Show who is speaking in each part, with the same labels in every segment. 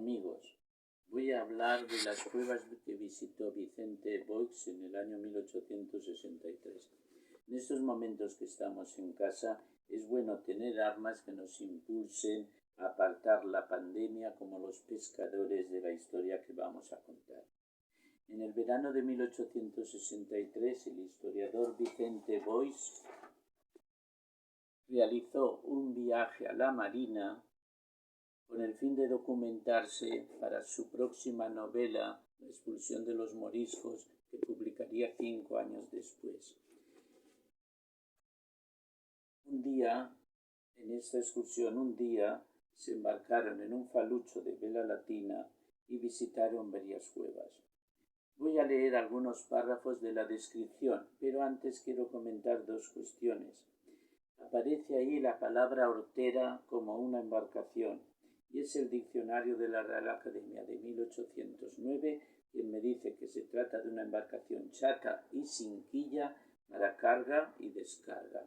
Speaker 1: Amigos, voy a hablar de las cuevas que visitó Vicente Boix en el año 1863. En estos momentos que estamos en casa, es bueno tener armas que nos impulsen a apartar la pandemia, como los pescadores de la historia que vamos a contar. En el verano de 1863, el historiador Vicente Boix realizó un viaje a la Marina con el fin de documentarse para su próxima novela, La expulsión de los moriscos, que publicaría 5 años después. En esta excursión, se embarcaron en un falucho de vela latina y visitaron varias cuevas. Voy a leer algunos párrafos de la descripción, pero antes quiero comentar dos cuestiones. Aparece ahí la palabra hortera como una embarcación, y es el diccionario de la Real Academia de 1809 quien me dice que se trata de una embarcación chata y sin quilla para carga y descarga.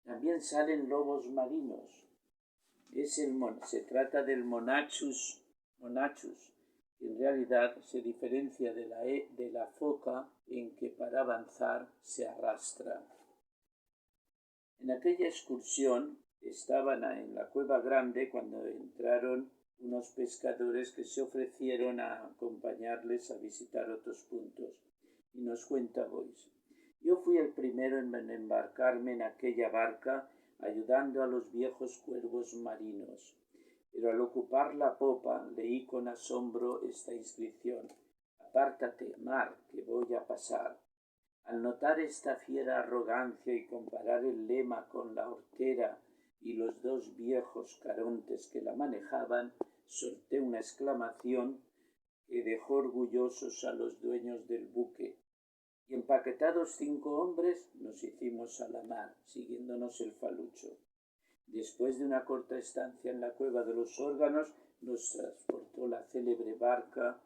Speaker 1: También salen lobos marinos. Se trata del monachus, que en realidad se diferencia de la foca en que para avanzar se arrastra. En aquella excursión estaban en la Cueva Grande cuando entraron unos pescadores que se ofrecieron a acompañarles a visitar otros puntos. Y nos cuenta Boix: yo fui el primero en embarcarme en aquella barca, ayudando a los viejos cuervos marinos. Pero al ocupar la popa leí con asombro esta inscripción: apártate, mar, que voy a pasar. Al notar esta fiera arrogancia y comparar el lema con la hortera y los dos viejos carontes que la manejaban, solté una exclamación que dejó orgullosos a los dueños del buque. Y empaquetados 5 hombres nos hicimos a la mar, siguiéndonos el falucho. Después de una corta estancia en la Cueva de los Órganos, nos transportó la célebre barca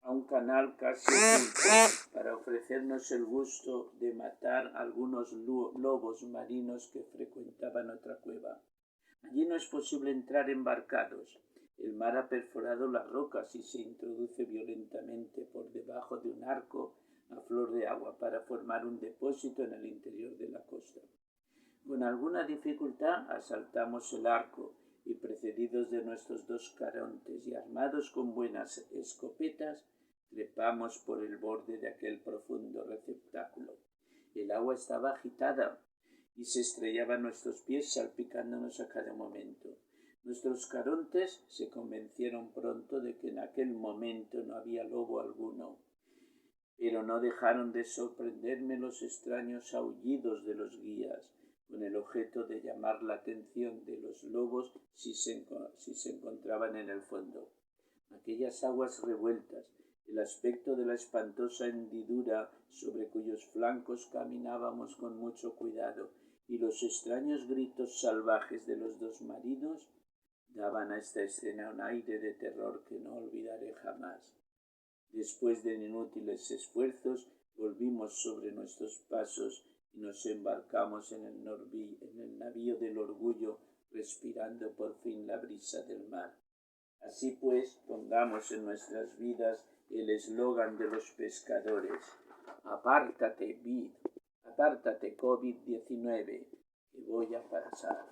Speaker 1: a un canal casi oculto para ofrecernos el gusto de matar algunos lobos marinos que frecuentaban otra cueva. Allí no es posible entrar embarcados. El mar ha perforado las rocas y se introduce violentamente por debajo de un arco a flor de agua para formar un depósito en el interior de la costa. Con alguna dificultad asaltamos el arco y, precedidos de nuestros 2 carontes y armados con buenas escopetas, trepamos por el borde de aquel profundo receptáculo. El agua estaba agitada y se estrellaba a nuestros pies, salpicándonos a cada momento. Nuestros carontes se convencieron pronto de que en aquel momento no había lobo alguno, pero no dejaron de sorprenderme los extraños aullidos de los guías, con el objeto de llamar la atención de los lobos si se encontraban en el fondo. Aquellas aguas revueltas, el aspecto de la espantosa hendidura sobre cuyos flancos caminábamos con mucho cuidado y los extraños gritos salvajes de los 2 marinos daban a esta escena un aire de terror que no olvidaré jamás. Después de inútiles esfuerzos, volvimos sobre nuestros pasos y nos embarcamos en el navío del orgullo, respirando por fin la brisa del mar. Así pues, pongamos en nuestras vidas el eslogan de los pescadores: apártate COVID-19, que voy a pasar.